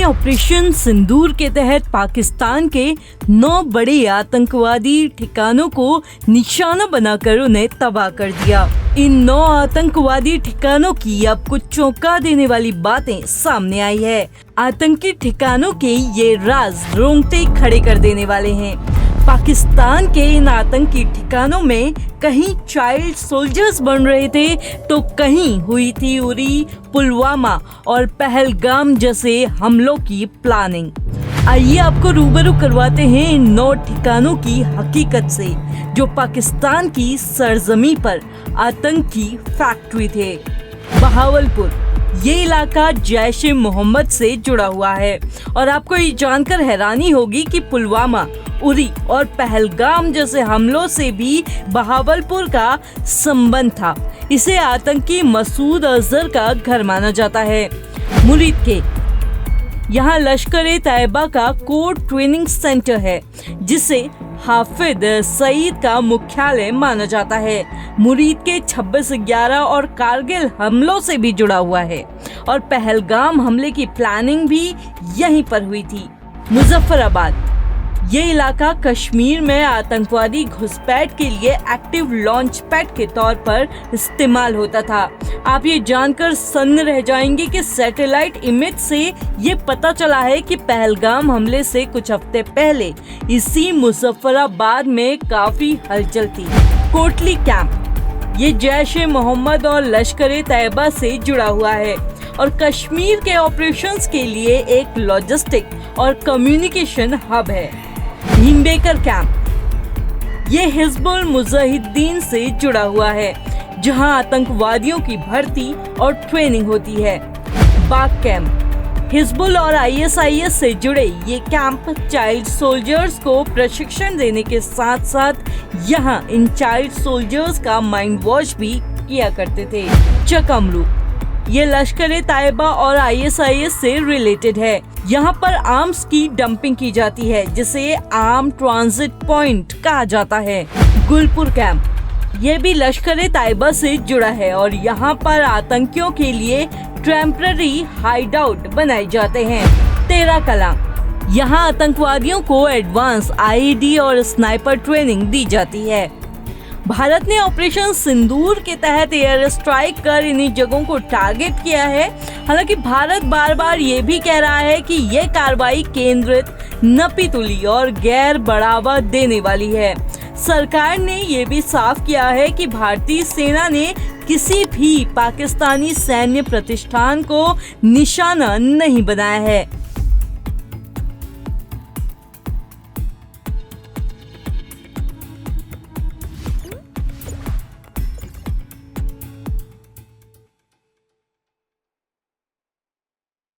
Operation सिंदूर के तहत पाकिस्तान के 9 बड़े आतंकवादी ठिकानों को निशाना बनाकर उन्हें तबाह कर दिया। इन 9 आतंकवादी ठिकानों की अब कुछ चौंका देने वाली बातें सामने आई है। आतंकी ठिकानों के ये राज रोंगटे खड़े कर देने वाले हैं। पाकिस्तान के इन आतंकी ठिकानों में कहीं चाइल्ड सोल्जर्स बन रहे थे तो कहीं हुई थी उरी, पुलवामा और पहलगाम जैसे हमलों की प्लानिंग। आइए आपको रूबरू करवाते हैं इन 9 ठिकानों की हकीकत से जो पाकिस्तान की सरजमी पर आतंकी फैक्ट्री थे। बहावलपुर, ये इलाका जैश ए मोहम्मद से जुड़ा हुआ है और आपको ये जानकर हैरानी होगी कि पुलवामा, उरी और पहलगाम जैसे हमलों से भी बहावलपुर का संबंध था। इसे आतंकी मसूद अजहर का घर माना जाता है। मुरीद के यहाँ लश्कर-ए-तैयबा का कोर ट्रेनिंग सेंटर है जिसे हाफिज सईद का मुख्यालय माना जाता है। मुरीद के 26/11 और कारगिल हमलों से भी जुड़ा हुआ है और पहलगाम हमले की प्लानिंग भी यहीं पर हुई थी। मुजफ्फराबाद, ये इलाका कश्मीर में आतंकवादी घुसपैठ के लिए एक्टिव लॉन्च पैड के तौर पर इस्तेमाल होता था। आप ये जानकर सन्न रह जाएंगे कि सैटेलाइट इमेज से ये पता चला है कि पहलगाम हमले से कुछ हफ्ते पहले इसी मुजफ्फराबाद में काफी हलचल थी। कोटली कैंप, ये जैश ए मोहम्मद और लश्कर-ए-तैयबा से जुड़ा हुआ है और कश्मीर के ऑपरेशंस के लिए एक लॉजिस्टिक और कम्युनिकेशन हब है। भीमबेकर कैंप, ये हिजबुल मुजाहिदीन से जुड़ा हुआ है जहां आतंकवादियों की भर्ती और ट्रेनिंग होती है। बाग कैंप, हिजबुल और ISIS से जुड़े ये कैंप चाइल्ड सोल्जर्स को प्रशिक्षण देने के साथ साथ यहाँ इन चाइल्ड सोल्जर्स का माइंड वॉश भी किया करते थे। चकमरू, ये लश्कर-ए-तैयबा और ISIS से रिलेटेड है। यहाँ पर आर्म्स की डंपिंग की जाती है जिसे आर्म ट्रांजिट पॉइंट कहा जाता है। गुलपुर कैंप, ये भी लश्कर-ए-तैयबा से जुड़ा है और यहाँ पर आतंकियों के लिए टेम्पररी हाइडआउट बनाए जाते हैं। तेरा कला, यहाँ आतंकवादियों को एडवांस IED और स्नाइपर ट्रेनिंग दी जाती है। भारत ने ऑपरेशन सिंदूर के तहत एयर स्ट्राइक कर इन्हीं जगहों को टारगेट किया है। हालांकि भारत बार बार ये भी कह रहा है कि ये कार्रवाई केंद्रित, नपीतुली और गैर बढ़ावा देने वाली है। सरकार ने ये भी साफ किया है कि भारतीय सेना ने किसी भी पाकिस्तानी सैन्य प्रतिष्ठान को निशाना नहीं बनाया है।